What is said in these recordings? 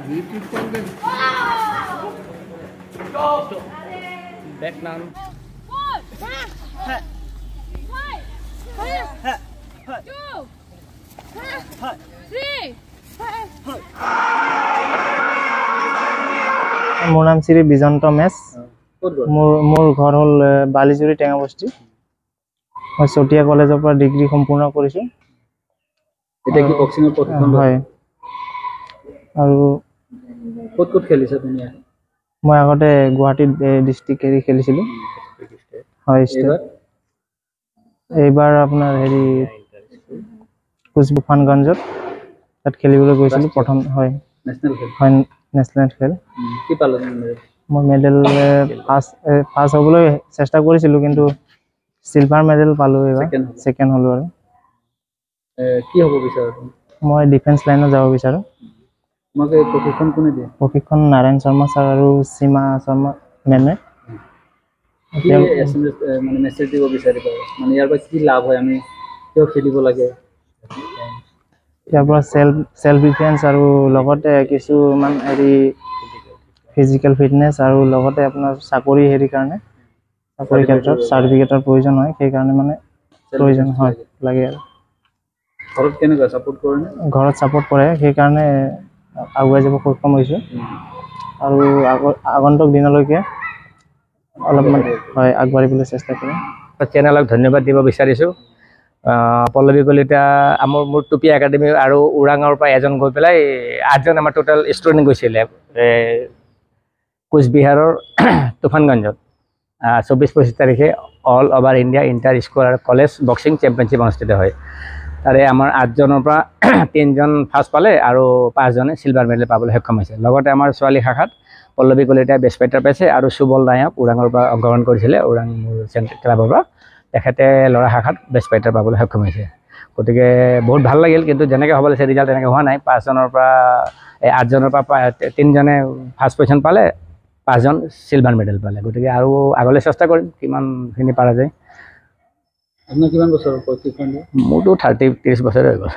Back now. মোৰ নাম শ্ৰী বিজন্ত মেছ মোৰ ঘৰ হ'ল বালিজুৰি টেঙাবস্তি মই চতিয়া কলেজৰ পৰা ডিগ্ৰী সম্পূৰ্ণ কৰিছো এটা কি বক্সিংৰ প্ৰশিক্ষণ হয় আৰু ক'ত খেলিছা তুমি মই আগতে গুৱাহাটী ডিস্ট্ৰিক্ট এৰি খেলিছিলো হয় এইবাৰ আপোনাৰ হেৰি কুচবুফানগঞ্জত তাত খেলিবলৈ গৈছিলো প্ৰথম হয় নেশনেল খেল কি পালে মই মেডেল ফাৰ্ষ্ট হ'বলৈ চেষ্টা কৰিছিলো কিন্তু সিলভাৰ মেডেল পালো এবাৰ সেকেন্ড হলো আৰু কি হ'ব বিচাৰা মই ডিফেন্স লাইনত যাব বিচাৰো তোমাকে প্ৰশিক্ষণ কোনে দিয়ে প্ৰশিক্ষণ নাৰায়ণ শৰ্মা ছাৰ আৰু সীমা শৰ্মা মেমে মানে মেছেজ দিব বিচাৰিব মানে ইয়াৰ পৰা কি লাভ হয় আমি কিয় খেলিব লাগে ইয়াৰ পৰা সেলফ ডিফেন্স আৰু লগতে কিছুমান হেৰি ফিজিক্যাল ফিটনেস আৰু লগতে আপোনাৰ চাকৰি হেৰি কাৰণে চাকৰি ক্ষেত্ৰত সাৰ্টিফিকেটৰ প্ৰয়োজন হয় সেই কাৰণে মানে প্ৰয়োজন হয় লাগে আৰু ঘৰত কেনেকৈ সাপোৰ্ট কৰে ঘৰত সাপোৰ্ট কৰে সেই কাৰণে আগুৱাই যাব সক্ষম হৈছো আৰু আগন্তুক দিনলৈকে অলপমান হয় আগবাঢ়িবলৈ চেষ্টা কৰিম চেনেলক ধন্যবাদ দিব বিচাৰিছো পল্লৱী কলিতা মোৰ টুপি একাডেমি আৰু ওৰাঙৰ পৰা এজন গৈ পেলাই 8জন আমাৰ টোটাল ষ্টুডেণ্ট গৈছিলে কোচবিহাৰৰ তুফানগঞ্জত 24-25 তাৰিখে all over India inter school আৰু কলেজ বক্সিং চেম্পিয়নশ্বিপ অনুষ্ঠিত হয় তাৰে আমাৰ 8জনৰ পৰা 3জন ফাৰ্ষ্ট পালে আৰু 5জনে সিলভাৰ মেডেল পাবলৈ সক্ষম হৈছে লগতে আমাৰ ছোৱালী শাখাত পল্লৱী কলিতা বেষ্ট ফাইটাৰ পাইছে আৰু সুবল নায়ক ওৰাঙৰ পৰা অংশগ্ৰহণ কৰিছিলে ওৰাং ক্লাবৰ পৰা তেখেতে ল'ৰা শাখাত বেষ্ট ফাইটাৰ পাবলৈ সক্ষম হৈছে গতিকে বহুত ভাল লাগিল কিন্তু যেনেকৈ হ'ব লাগিছে ৰিজাল্ট তেনেকৈ হোৱা নাই 5জনৰ পৰা 8জনৰ পৰা 3জনে ফাৰ্ষ্ট পজিশ্যন পালে 5জন সিলভাৰ মেডেল পালে গতিকে আৰু আগলৈ চেষ্টা কৰিম কিমানখিনি পৰা যায় আপোনাৰ কিমান বছৰৰ প্ৰশিক্ষণ মোৰতো 30 বছৰ হৈ গ'ল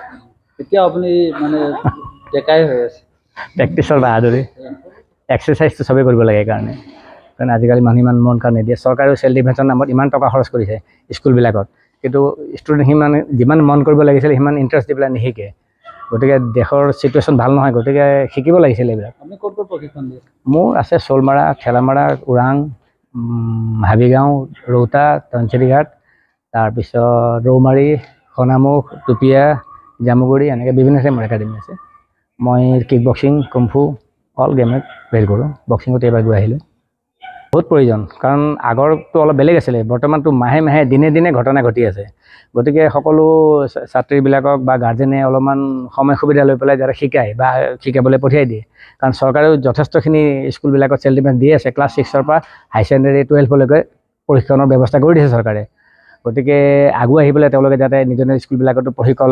এতিয়া আপুনি মানে ডেকাই হৈ আছে প্ৰেক্টিছৰ বাহাদুৰি এক্সাৰচাইজটো চবেই কৰিব লাগে কাৰণে কাৰণ আজিকালি মানুহ ইমান মন কাৰণে নিদিয়ে চৰকাৰেও চেল্ফ ডিফেন্সৰ নামত ইমান টকা খৰচ কৰিছে স্কুলবিলাকত কিন্তু ষ্টুডেণ্ট সিমান যিমান মন কৰিব লাগিছিল সিমান ইণ্টাৰেষ্ট দি পেলাই নিশিকে গতিকে দেশৰ চিটুৱেশ্যন ভাল নহয় গতিকে শিকিব লাগিছিল এইবিলাক আপুনি ক'ত প্ৰশিক্ষণ দিয়ে মোৰ আছে শোলমাৰা ঠেলামাৰা ওৰাং হাবিগাঁও ৰৌতা ধনচিৰিঘাট তাৰপিছত ৰৌমাৰী সোণামুখ টুপিয়া জামুগুৰি এনেকৈ বিভিন্ন ঠাইত মোৰ একাডেমি আছে মই কিক বক্সিং কুমফু অল গেমত হেৰি কৰোঁ বক্সিঙত এইবাৰ গৈ আহিলোঁ বহুত প্ৰয়োজন কাৰণ আগৰটো অলপ বেলেগ আছিলে বৰ্তমানটো মাহে মাহে দিনে দিনে ঘটনা ঘটি আছে গতিকে সকলো ছাত্ৰীবিলাকক বা গাৰ্জেনে অলপমান সময় সুবিধা লৈ পেলাই যাতে শিকায় বা শিকাবলৈ পঠিয়াই দিয়ে কাৰণ চৰকাৰেও যথেষ্টখিনি স্কুলবিলাকত চেল্ফ ডিফেন্স দি আছে ক্লাছ 6ৰ পৰা হাই ছেকেণ্ডেৰী 12লৈকে প্ৰশিক্ষণৰ ব্যৱস্থা কৰি দিছে চৰকাৰে গতিকে আগুৱাই আহি পেলাই তেওঁলোকে যাতে নিজৰ নিজৰ স্কুলবিলাকতো প্ৰশিক্ষক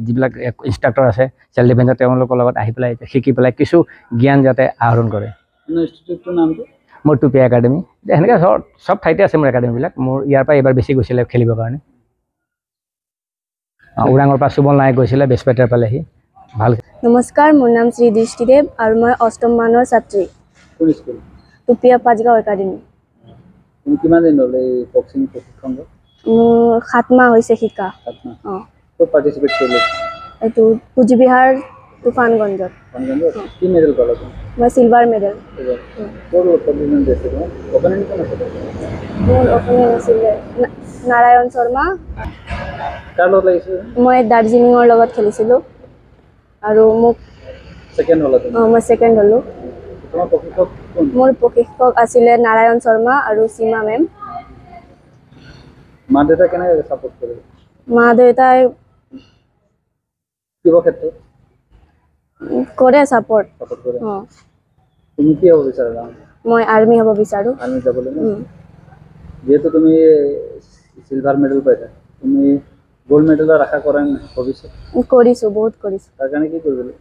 যিবিলাক ইনষ্ট্ৰাক্টৰ আছে চেল্ফ ডিফেন্সৰ তেওঁলোকৰ লগত আহি পেলাই শিকি পেলাই কিছু জ্ঞান যাতে আহৰণ কৰে ইনষ্টিটিউটটোৰ নামটো মোৰ টুপি একাডেমি সেনেকৈ চব ঠাইতে আছে মোৰ একাডেমিবিলাক মোৰ ইয়াৰ পৰা এইবাৰ বেছি গৈছিলে খেলিবৰ কাৰণে ওৰাঙৰ পৰা সুবল নায়ক গৈছিলে বেষ্ট ফাইটাৰ পালেহি ভাল নমস্কাৰ মোৰ নাম শ্ৰী দৃষ্টিদেৱ আৰু মই 8ম মানৰ ছাত্ৰী কোন স্কুল টুপিয়া পাঁচগাঁও একাডেমি তুমি কিমান দিন হ'ল এই বক্সিং প্ৰশিক্ষণ মোৰ 7 মাহ হৈছে শিকা ক'ত পাৰ্টিচিপেট কৰিলে এইটো কোচবিহাৰ তুফানগঞ্জত কি মেডেল পালা তুমি মই সিলভাৰ মেডেল ক'ৰ অপনেণ্ট দিছে তোমাৰ অপনেণ্ট কোন আছিল মোৰ অপনেণ্ট আছিলে নাৰায়ণ শৰ্মা কাৰ লগত লাগিছিল মই দাৰ্জিলিঙৰ লগত খেলিছিলোঁ আৰু মোক সেকেন্ড হ'লা তুমি মই সেকেন্ড হ'লোঁ তোমাৰ প্ৰশিক্ষক কোন মোৰ প্ৰশিক্ষক আছিলে নাৰায়ণ শৰ্মা আৰু সীমা মেম মা দেউতা কেনেকৈ ছাপোৰ্ট কৰিলে মা দেউতাই কিবা ক্ষেত্ৰত কৰে ছাপোৰ্ট কৰে তুমি কি হ'ব বিচাৰা মই আৰ্মি হ'ব বিচাৰোঁ আৰ্মি যাবলৈ যেহেতু তুমি সিলভাৰ মেডেল পাইছা তুমি গোল্ড মেডেলৰ আশা কৰা নাই ভৱিষ্যত কৰিছোঁ বহুত কৰিছোঁ তাৰ কাৰণে কি কৰিব লাগিব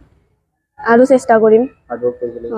আৰু চেষ্টা কৰিম হাৰ্ড ৱৰ্ক কৰিব লাগিব